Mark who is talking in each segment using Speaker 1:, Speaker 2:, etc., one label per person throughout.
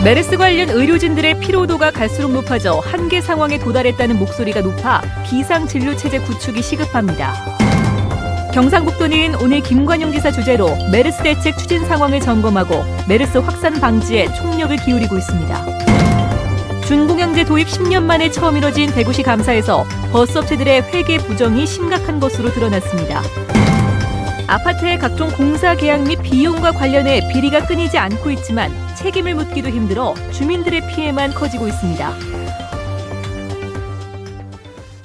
Speaker 1: 메르스 관련 의료진들의 피로도가 갈수록 높아져 한계 상황에 도달했다는 목소리가 높아 비상진료체제 구축이 시급합니다. 경상북도는 오늘 김관용 지사 주재로 메르스 대책 추진 상황을 점검하고 메르스 확산 방지에 총력을 기울이고 있습니다. 준공영제 도입 10년 만에 처음 이뤄진 대구시 감사에서 버스업체들의 회계 부정이 심각한 것으로 드러났습니다. 아파트의 각종 공사 계약 및 비용과 관련해 비리가 끊이지 않고 있지만 책임을 묻기도 힘들어 주민들의 피해만 커지고 있습니다.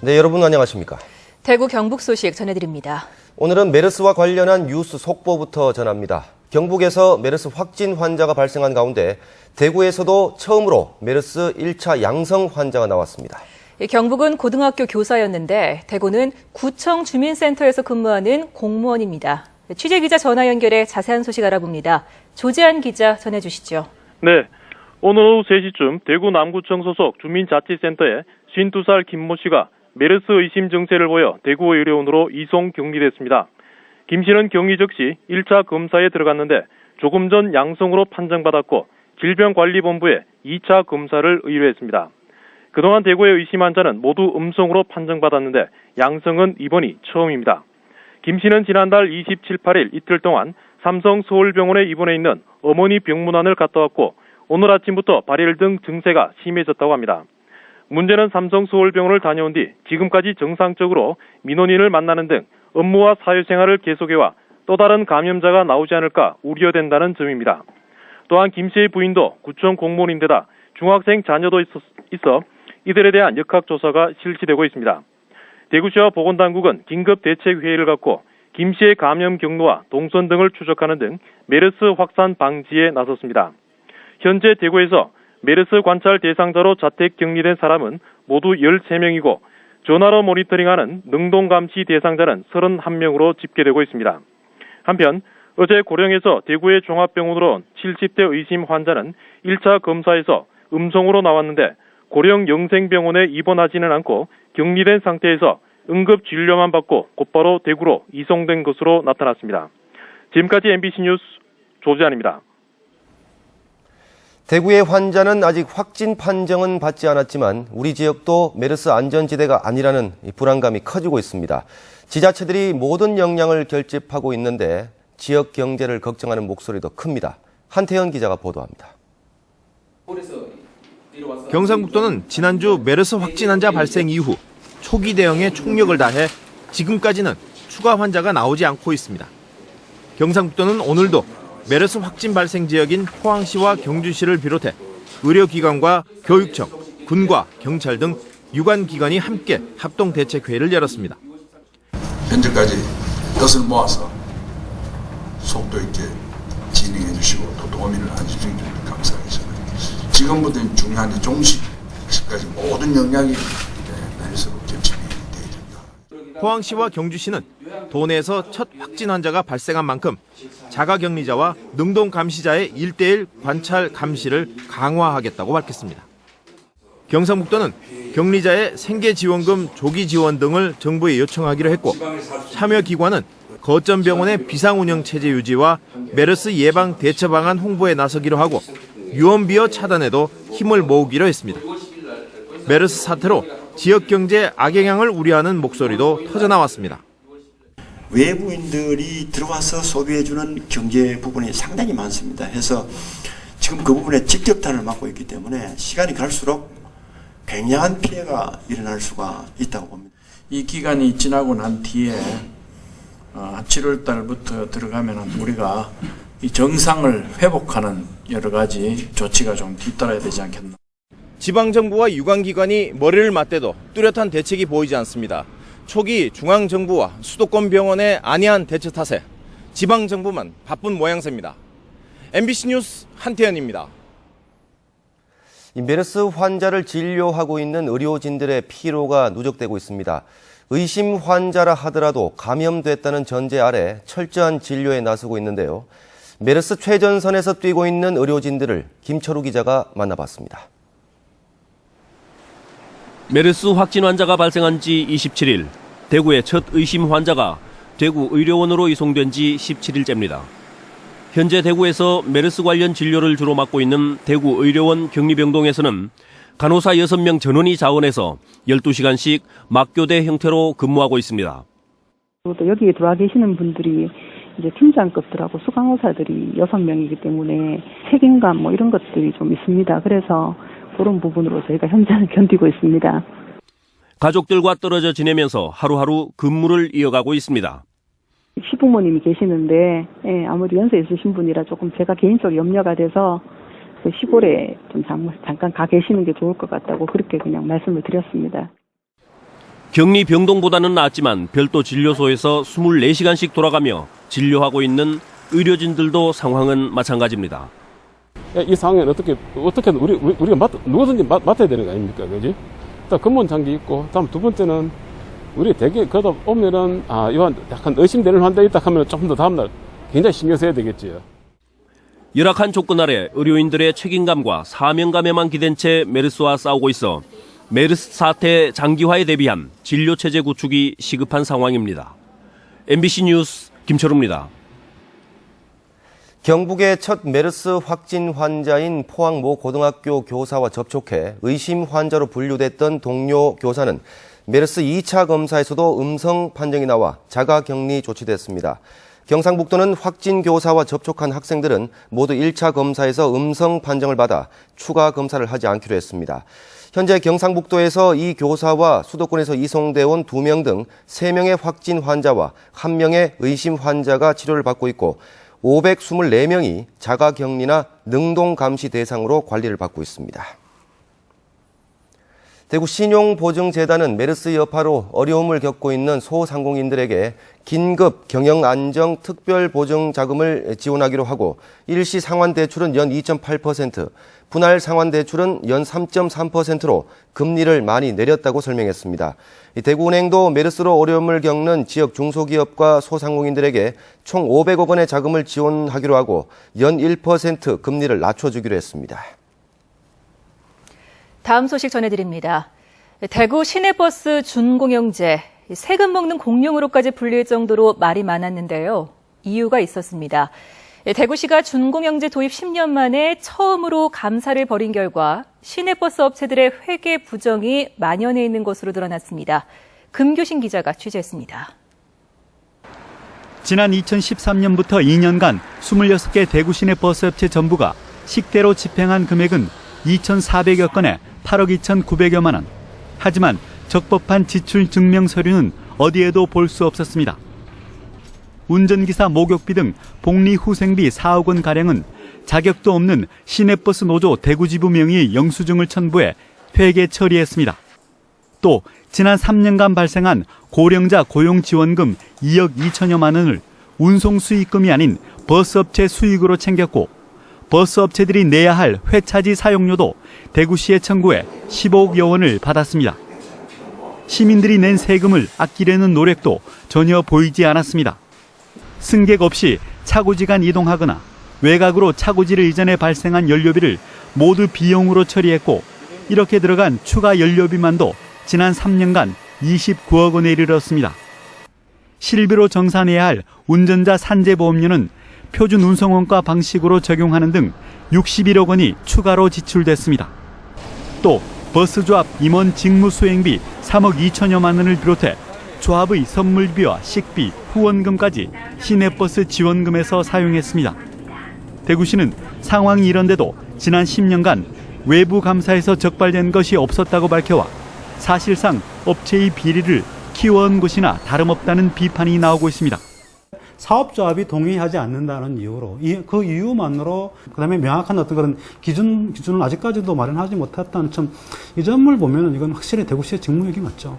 Speaker 2: 네, 여러분 안녕하십니까?
Speaker 1: 대구 경북 소식 전해드립니다.
Speaker 2: 오늘은 메르스와 관련한 뉴스 속보부터 전합니다. 경북에서 메르스 확진 환자가 발생한 가운데 대구에서도 처음으로 메르스 1차 양성 환자가 나왔습니다.
Speaker 1: 경북은 고등학교 교사였는데 대구는 구청 주민센터에서 근무하는 공무원입니다. 취재기자 전화 연결해 자세한 소식 알아봅니다. 조재한 기자 전해주시죠.
Speaker 3: 네, 오늘 오후 3시쯤 대구 남구청 소속 주민자치센터에 52살 김모 씨가 메르스 의심 증세를 보여 대구 의료원으로 이송 격리됐습니다. 김 씨는 격리 즉시 1차 검사에 들어갔는데 조금 전 양성으로 판정받았고 질병관리본부에 2차 검사를 의뢰했습니다. 그동안 대구의 의심 환자는 모두 음성으로 판정받았는데 양성은 이번이 처음입니다. 김 씨는 지난달 27, 8일 이틀 동안 삼성 서울병원에 입원해 있는 어머니 병문안을 갔다 왔고 오늘 아침부터 발열 등 증세가 심해졌다고 합니다. 문제는 삼성 서울병원을 다녀온 뒤 지금까지 정상적으로 민원인을 만나는 등 업무와 사회생활을 계속해와 또 다른 감염자가 나오지 않을까 우려된다는 점입니다. 또한 김 씨의 부인도 구청 공무원인데다 중학생 자녀도 있어 이들에 대한 역학조사가 실시되고 있습니다. 대구시와 보건당국은 긴급대책회의를 갖고 김 씨의 감염 경로와 동선 등을 추적하는 등 메르스 확산 방지에 나섰습니다. 현재 대구에서 메르스 관찰 대상자로 자택 격리된 사람은 모두 13명이고 전화로 모니터링하는 능동감시 대상자는 31명으로 집계되고 있습니다. 한편 어제 고령에서 대구의 종합병원으로 온 70대 의심 환자는 1차 검사에서 음성으로 나왔는데 고령 영생병원에 입원하지는 않고 격리된 상태에서 응급 진료만 받고 곧바로 대구로 이송된 것으로 나타났습니다. 지금까지 MBC 뉴스 조재한입니다.
Speaker 2: 대구의 환자는 아직 확진 판정은 받지 않았지만 우리 지역도 메르스 안전지대가 아니라는 불안감이 커지고 있습니다. 지자체들이 모든 역량을 결집하고 있는데 지역 경제를 걱정하는 목소리도 큽니다. 한태현 기자가 보도합니다.
Speaker 4: 경상북도는 지난주 메르스 확진 환자 발생 이후 초기 대응에 총력을 다해 지금까지는 추가 환자가 나오지 않고 있습니다. 경상북도는 오늘도 메르스 확진 발생 지역인 포항시와 경주시를 비롯해 의료기관과 교육청, 군과 경찰 등 유관기관이 함께 합동대책회의를 열었습니다.
Speaker 5: 현재까지 뜻을 모아서 속도 있게 진행해 주시고 또 도움을 해주신 점 감사하겠습니다. 지금부터는 중요한 종식까지 모든 역량이 메르스로 결집이 되어야 됩니다.
Speaker 4: 포항시와 경주시는 도내에서 첫 확진 환자가 발생한 만큼 자가격리자와 능동감시자의 1:1 관찰 감시를 강화하겠다고 밝혔습니다. 경상북도는 격리자의 생계지원금 조기 지원 등을 정부에 요청하기로 했고 참여기관은 거점병원의 비상운영체제 유지와 메르스 예방 대처 방안 홍보에 나서기로 하고 유언비어 차단에도 힘을 모으기로 했습니다. 메르스 사태로 지역 경제에 악영향을 우려하는 목소리도 터져나왔습니다.
Speaker 6: 외부인들이 들어와서 소비해주는 경제 부분이 상당히 많습니다. 해서 지금 그 부분에 직격탄을 맞고 있기 때문에 시간이 갈수록 굉장한 피해가 일어날 수가 있다고 봅니다.
Speaker 7: 이 기간이 지나고 난 뒤에 7월 달부터 들어가면 우리가 이 정상을 회복하는 여러 가지 조치가 좀 뒤따라야 되지 않겠나.
Speaker 4: 지방정부와 유관기관이 머리를 맞대도 뚜렷한 대책이 보이지 않습니다. 초기 중앙정부와 수도권 병원의 안이한 대처 탓에 지방정부만 바쁜 모양새입니다. MBC 뉴스 한태현입니다.
Speaker 2: 메르스 환자를 진료하고 있는 의료진들의 피로가 누적되고 있습니다. 의심 환자라 하더라도 감염됐다는 전제 아래 철저한 진료에 나서고 있는데요. 메르스 최전선에서 뛰고 있는 의료진들을 김철우 기자가 만나봤습니다.
Speaker 8: 메르스 확진 환자가 발생한 지 27일, 대구의 첫 의심 환자가 대구 의료원으로 이송된 지 17일째입니다. 현재 대구에서 메르스 관련 진료를 주로 맡고 있는 대구의료원 격리병동에서는 간호사 6명 전원이 자원해서 12시간씩 막교대 형태로 근무하고 있습니다.
Speaker 9: 또 여기에 들어와 계시는 분들이 이제 팀장급들하고 수강호사들이 6명이기 때문에 책임감 이런 것들이 좀 있습니다. 그래서 그런 부분으로 저희가 현장을 견디고 있습니다.
Speaker 8: 가족들과 떨어져 지내면서 하루하루 근무를 이어가고 있습니다.
Speaker 9: 시부모님이 계시는데 아무래도 연세 있으신 분이라 조금 제가 개인적으로 염려가 돼서 그 시골에 좀 잠깐 가 계시는 게 좋을 것 같다고 그렇게 그냥 말씀을 드렸습니다.
Speaker 8: 격리 병동보다는 낫지만 별도 진료소에서 24시간씩 돌아가며 진료하고 있는 의료진들도 상황은 마찬가지입니다.
Speaker 10: 이 상황에는 어떻게든 우리가 누구든지 맡아야 되는 거 아닙니까, 그지? 일단 근무원 장기 있고, 다음 두 번째는 우리 대개 그러다 오면은 이건 약간 의심되는 환자 있다 하면 조금 더 다음날 굉장히 신경 써야 되겠지요.
Speaker 8: 열악한 조건 아래 의료인들의 책임감과 사명감에만 기댄 채 메르스와 싸우고 있어 메르스 사태 장기화에 대비한 진료 체제 구축이 시급한 상황입니다. MBC 뉴스 김철우입니다.
Speaker 2: 경북의 첫 메르스 확진 환자인 포항 모 고등학교 교사와 접촉해 의심 환자로 분류됐던 동료 교사는 메르스 2차 검사에서도 음성 판정이 나와 자가격리 조치됐습니다. 경상북도는 확진 교사와 접촉한 학생들은 모두 1차 검사에서 음성 판정을 받아 추가 검사를 하지 않기로 했습니다. 현재 경상북도에서 이 교사와 수도권에서 이송돼 온 2명 등 3명의 확진 환자와 1명의 의심 환자가 치료를 받고 있고 524명이 자가격리나 능동감시 대상으로 관리를 받고 있습니다. 대구 신용보증재단은 메르스 여파로 어려움을 겪고 있는 소상공인들에게 긴급 경영안정 특별보증자금을 지원하기로 하고 일시 상환대출은 연 2.8%, 분할 상환대출은 연 3.3%로 금리를 많이 내렸다고 설명했습니다. 대구은행도 메르스로 어려움을 겪는 지역 중소기업과 소상공인들에게 총 500억 원의 자금을 지원하기로 하고 연 1% 금리를 낮춰주기로 했습니다.
Speaker 1: 다음 소식 전해드립니다. 대구 시내버스 준공영제, 세금 먹는 공룡으로까지 불릴 정도로 말이 많았는데요. 이유가 있었습니다. 대구시가 준공영제 도입 10년 만에 처음으로 감사를 벌인 결과 시내버스 업체들의 회계 부정이 만연해 있는 것으로 드러났습니다. 금교신 기자가 취재했습니다.
Speaker 11: 지난 2013년부터 2년간 26개 대구 시내버스 업체 전부가 식대로 집행한 금액은 2,400여 건에 8억 2,900여만 원. 하지만 적법한 지출 증명 서류는 어디에도 볼 수 없었습니다. 운전기사 목욕비 등 복리후생비 4억 원가량은 자격도 없는 시내버스 노조 대구지부 명의 영수증을 첨부해 회계 처리했습니다. 또 지난 3년간 발생한 고령자 고용지원금 2억 2천여만 원을 운송수익금이 아닌 버스업체 수익으로 챙겼고 버스업체들이 내야 할 회차지 사용료도 대구시에 청구해 15억여 원을 받았습니다. 시민들이 낸 세금을 아끼려는 노력도 전혀 보이지 않았습니다. 승객 없이 차고지간 이동하거나 외곽으로 차고지를 이전에 발생한 연료비를 모두 비용으로 처리했고 이렇게 들어간 추가 연료비만도 지난 3년간 29억 원에 이르렀습니다. 실비로 정산해야 할 운전자 산재보험료는 표준 운송원가 방식으로 적용하는 등 61억 원이 추가로 지출됐습니다. 또 버스조합 임원 직무 수행비 3억 2천여만 원을 비롯해 조합의 선물비와 식비, 후원금까지 시내버스 지원금에서 사용했습니다. 대구시는 상황이 이런데도 지난 10년간 외부 감사에서 적발된 것이 없었다고 밝혀와 사실상 업체의 비리를 키워온 것이나 다름없다는 비판이 나오고 있습니다.
Speaker 12: 사업조합이 동의하지 않는다는 이유로 그 이유만으로 그다음에 명확한 어떤 그런 기준을 아직까지도 마련하지 못했다는 이 점을 보면 이건 확실히 대구시의 직무유기 맞죠.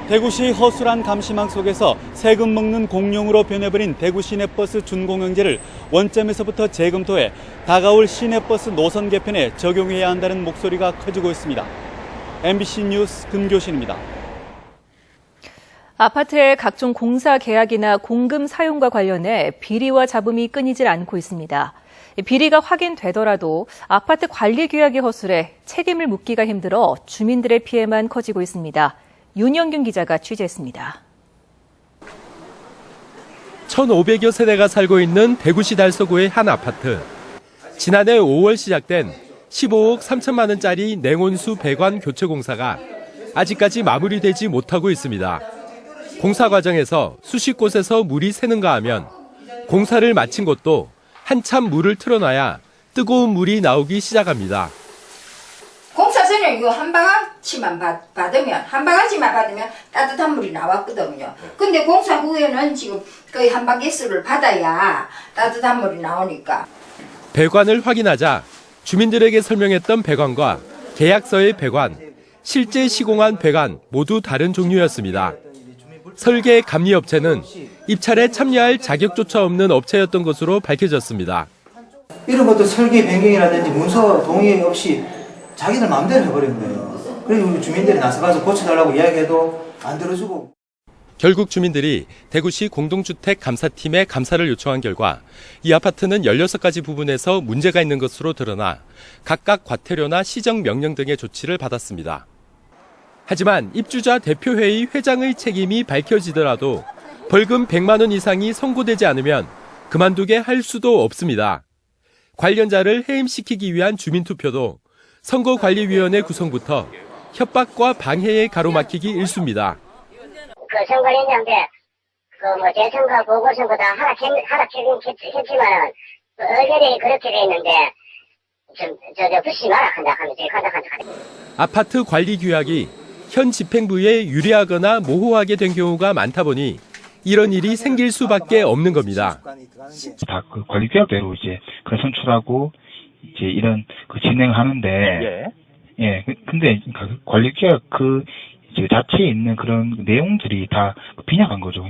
Speaker 11: 대구시 허술한 감시망 속에서 세금 먹는 공룡으로 변해버린 대구 시내버스 준공영제를 원점에서부터 재검토해 다가올 시내버스 노선 개편에 적용해야 한다는 목소리가 커지고 있습니다. MBC 뉴스 금교신입니다.
Speaker 1: 아파트의 각종 공사 계약이나 공금 사용과 관련해 비리와 잡음이 끊이질 않고 있습니다. 비리가 확인되더라도 아파트 관리 규약이 허술해 책임을 묻기가 힘들어 주민들의 피해만 커지고 있습니다. 윤영균 기자가 취재했습니다.
Speaker 13: 1,500여 세대가 살고 있는 대구시 달서구의 한 아파트. 지난해 5월 시작된 15억 3천만 원짜리 냉온수 배관 교체 공사가 아직까지 마무리되지 못하고 있습니다. 공사 과정에서 수십 곳에서 물이 새는가 하면 공사를 마친 곳도 한참 물을 틀어놔야 뜨거운 물이 나오기 시작합니다.
Speaker 14: 공사 전에 이거 한 바가지만 받으면 따뜻한 물이 나왔거든요. 근데 공사 후에는 지금 거의 한 바퀴수를 받아야 따뜻한 물이 나오니까.
Speaker 13: 배관을 확인하자 주민들에게 설명했던 배관과 계약서의 배관, 실제 시공한 배관 모두 다른 종류였습니다. 설계 감리업체는 입찰에 참여할 자격조차 없는 업체였던 것으로 밝혀졌습니다.
Speaker 15: 이런 것도 설계 변경이라든지 문서 동의 없이 자기들 마음대로 해버린 거예요. 그래서 우리 주민들이 나서가서 고쳐달라고 이야기해도 안 들어주고.
Speaker 13: 결국 주민들이 대구시 공동주택 감사팀에 감사를 요청한 결과 이 아파트는 16가지 부분에서 문제가 있는 것으로 드러나 각각 과태료나 시정명령 등의 조치를 받았습니다. 하지만 입주자 대표회의 회장의 책임이 밝혀지더라도 벌금 100만 원 이상이 선고되지 않으면 그만두게 할 수도 없습니다. 관련자를 해임시키기 위한 주민투표도 선거관리위원회 구성부터 협박과 방해에 가로막히기 일쑤입니다.
Speaker 16: 선거인장때 재선거 보궐선거다 하락했지만은 의견이 그렇게 돼 있는데 저 부시 마라 한다 하면
Speaker 13: 아파트 관리 규약이 현 집행부에 유리하거나 모호하게 된 경우가 많다 보니 이런 일이 생길 수밖에 없는 겁니다.
Speaker 17: 다 그 관리 규약대로 이제 그 선출하고 이제 이런 그 진행하는데 근데 관리 규약 그 이제 자체에 있는 그런 내용들이 다 빈약한 거죠.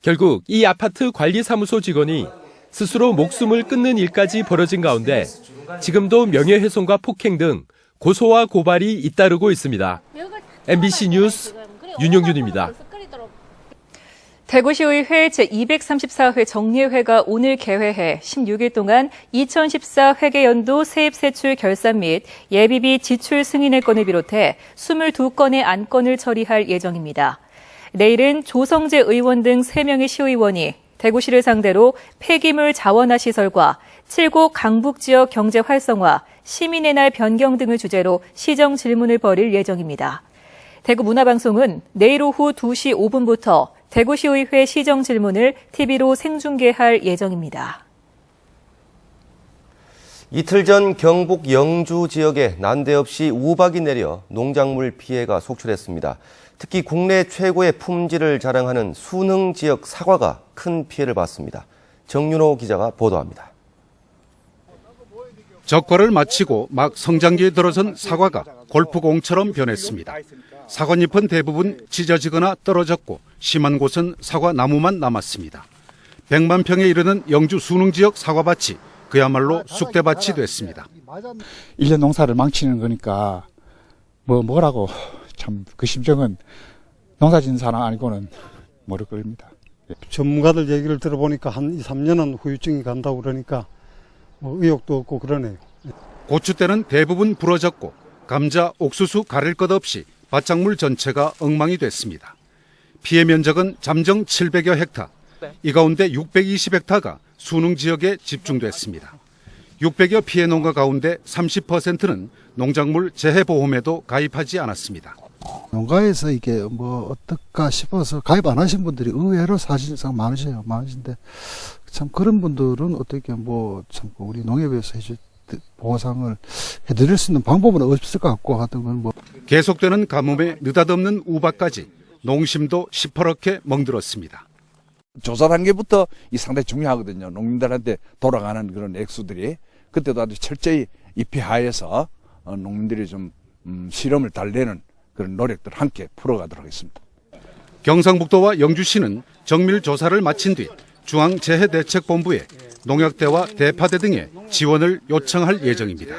Speaker 13: 결국 이 아파트 관리사무소 직원이 스스로 목숨을 끊는 일까지 벌어진 가운데 지금도 명예훼손과 폭행 등 고소와 고발이 잇따르고 있습니다. MBC 뉴스 윤영균입니다.
Speaker 1: 대구시의회 제234회 정례회가 오늘 개회해 16일 동안 2014 회계연도 세입세출 결산 및 예비비 지출 승인의 건을 비롯해 22건의 안건을 처리할 예정입니다. 내일은 조성재 의원 등 3명의 시의원이 대구시를 상대로 폐기물 자원화 시설과 7고 강북 지역 경제 활성화, 시민의 날 변경 등을 주제로 시정 질문을 벌일 예정입니다. 대구문화방송은 내일 오후 2시 5분부터 대구시의회 시정 질문을 TV로 생중계할 예정입니다.
Speaker 2: 이틀 전 경북 영주 지역에 난데없이 우박이 내려 농작물 피해가 속출했습니다. 특히 국내 최고의 품질을 자랑하는 순흥 지역 사과가 큰 피해를 봤습니다. 정윤호 기자가 보도합니다.
Speaker 18: 적과를 마치고 막 성장기에 들어선 사과가 골프공처럼 변했습니다. 사과잎은 대부분 찢어지거나 떨어졌고 심한 곳은 사과 나무만 남았습니다. 100만 평에 이르는 영주 순흥 지역 사과밭이 그야말로 쑥대밭이 됐습니다.
Speaker 19: 1년 농사를 망치는 거니까 뭐라고 참 그 심정은 농사 짓는 사람 아니고는 모를 겁니다.
Speaker 12: 전문가들 얘기를 들어보니까 한 2, 3년은 후유증이 간다고 그러니까 의욕도 없고 그러네요.
Speaker 18: 고추대는 대부분 부러졌고 감자, 옥수수 가릴 것 없이 밭작물 전체가 엉망이 됐습니다. 피해 면적은 잠정 700여 헥타, 이 가운데 620헥타가 순흥 지역에 집중됐습니다. 600여 피해 농가 가운데 30%는 농작물 재해보험에도 가입하지 않았습니다.
Speaker 20: 농가에서 이게 어떨까 싶어서 가입 안 하신 분들이 의외로 사실상 많으신데 참 그런 분들은 어떻게 참 우리 농협에서 보상을 해드릴 수 있는 방법은 없을 것 같고 하여튼 건
Speaker 18: 계속되는 가뭄에 느닷없는 우박까지 농심도 시퍼렇게 멍들었습니다.
Speaker 21: 조사 단계부터 이 상당히 중요하거든요. 농민들한테 돌아가는 그런 액수들이 그때도 아주 철저히 입회하에서 농민들이 좀 실험을 달래는 그런 노력들 함께 풀어가도록 하겠습니다.
Speaker 18: 경상북도와 영주시는 정밀 조사를 마친 뒤 중앙재해대책본부에 농약대와 대파대 등의 지원을 요청할 예정입니다.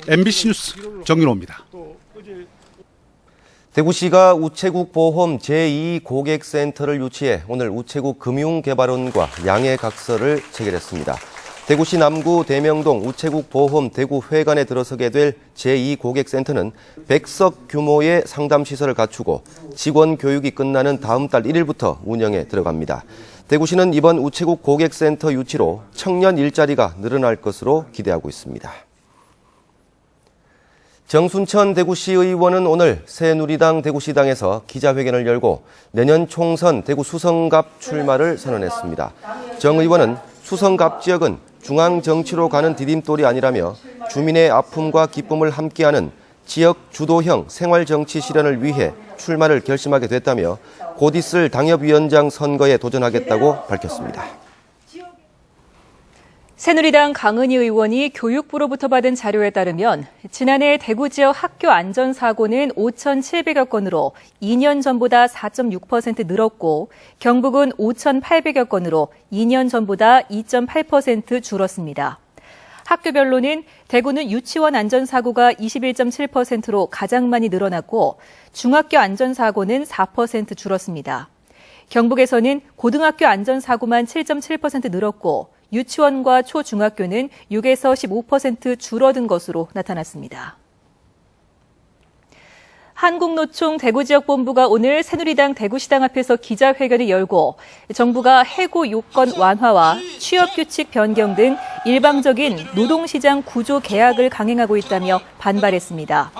Speaker 18: MBC 뉴스 정윤호입니다.
Speaker 2: 대구시가 우체국 보험 제2고객센터를 유치해 오늘 우체국 금융개발원과 양해각서를 체결했습니다. 대구시 남구 대명동 우체국 보험 대구회관에 들어서게 될 제2고객센터는 100석 규모의 상담시설을 갖추고 직원 교육이 끝나는 다음 달 1일부터 운영에 들어갑니다. 대구시는 이번 우체국 고객센터 유치로 청년 일자리가 늘어날 것으로 기대하고 있습니다. 정순천 대구시 의원은 오늘 새누리당 대구시당에서 기자회견을 열고 내년 총선 대구 수성갑 출마를 선언했습니다. 정 의원은 수성갑 지역은 중앙 정치로 가는 디딤돌이 아니라며 주민의 아픔과 기쁨을 함께하는 지역 주도형 생활 정치 실현을 위해 출마를 결심하게 됐다며 곧 있을 당협위원장 선거에 도전하겠다고 밝혔습니다.
Speaker 1: 새누리당 강은희 의원이 교육부로부터 받은 자료에 따르면 지난해 대구 지역 학교 안전사고는 5,700여 건으로 2년 전보다 4.6% 늘었고 경북은 5,800여 건으로 2년 전보다 2.8% 줄었습니다. 학교별로는 대구는 유치원 안전사고가 21.7%로 가장 많이 늘어났고 중학교 안전사고는 4% 줄었습니다. 경북에서는 고등학교 안전사고만 7.7% 늘었고 유치원과 초중학교는 6에서 15% 줄어든 것으로 나타났습니다. 한국노총 대구지역본부가 오늘 새누리당 대구시당 앞에서 기자회견을 열고 정부가 해고 요건 완화와 취업규칙 변경 등 일방적인 노동시장 구조 개혁을 강행하고 있다며 반발했습니다.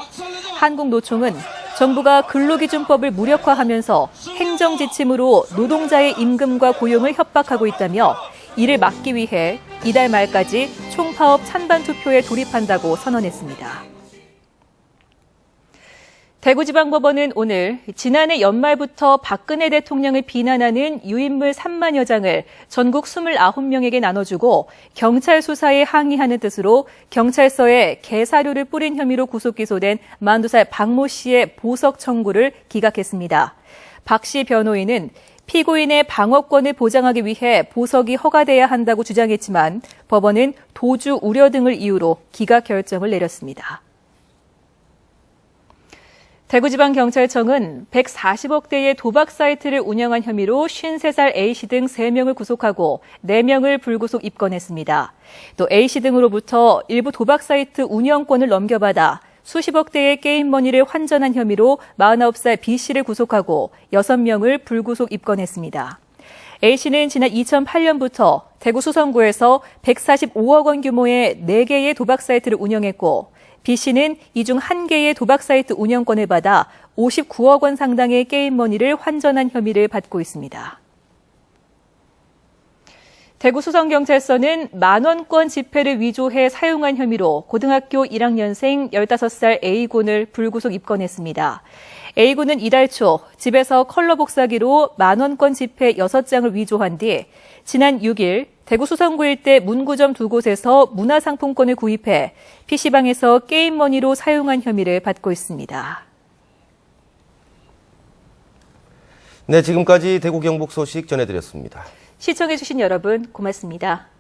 Speaker 1: 한국노총은 정부가 근로기준법을 무력화하면서 행정지침으로 노동자의 임금과 고용을 협박하고 있다며 이를 막기 위해 이달 말까지 총파업 찬반 투표에 돌입한다고 선언했습니다. 대구지방법원은 오늘 지난해 연말부터 박근혜 대통령을 비난하는 유인물 3만여 장을 전국 29명에게 나눠주고 경찰 수사에 항의하는 뜻으로 경찰서에 개사료를 뿌린 혐의로 구속 기소된 42살 박모 씨의 보석 청구를 기각했습니다. 박 씨 변호인은 피고인의 방어권을 보장하기 위해 보석이 허가돼야 한다고 주장했지만 법원은 도주 우려 등을 이유로 기각 결정을 내렸습니다. 대구지방경찰청은 140억 대의 도박 사이트를 운영한 혐의로 53살 A씨 등 3명을 구속하고 4명을 불구속 입건했습니다. 또 A씨 등으로부터 일부 도박 사이트 운영권을 넘겨받아 수십억 대의 게임 머니를 환전한 혐의로 49살 B씨를 구속하고 6명을 불구속 입건했습니다. A씨는 지난 2008년부터 대구 수성구에서 145억 원 규모의 4개의 도박 사이트를 운영했고 B씨는 이 중 1개의 도박 사이트 운영권을 받아 59억 원 상당의 게임 머니를 환전한 혐의를 받고 있습니다. 대구 수성경찰서는 만원권 지폐를 위조해 사용한 혐의로 고등학교 1학년생 15살 A군을 불구속 입건했습니다. A군은 이달 초 집에서 컬러 복사기로 만원권 지폐 6장을 위조한 뒤 지난 6일 대구 수성구 일대 문구점 2곳에서 문화상품권을 구입해 PC방에서 게임머니로 사용한 혐의를 받고 있습니다.
Speaker 2: 네, 지금까지 대구 경북 소식 전해드렸습니다.
Speaker 1: 시청해주신 여러분 고맙습니다.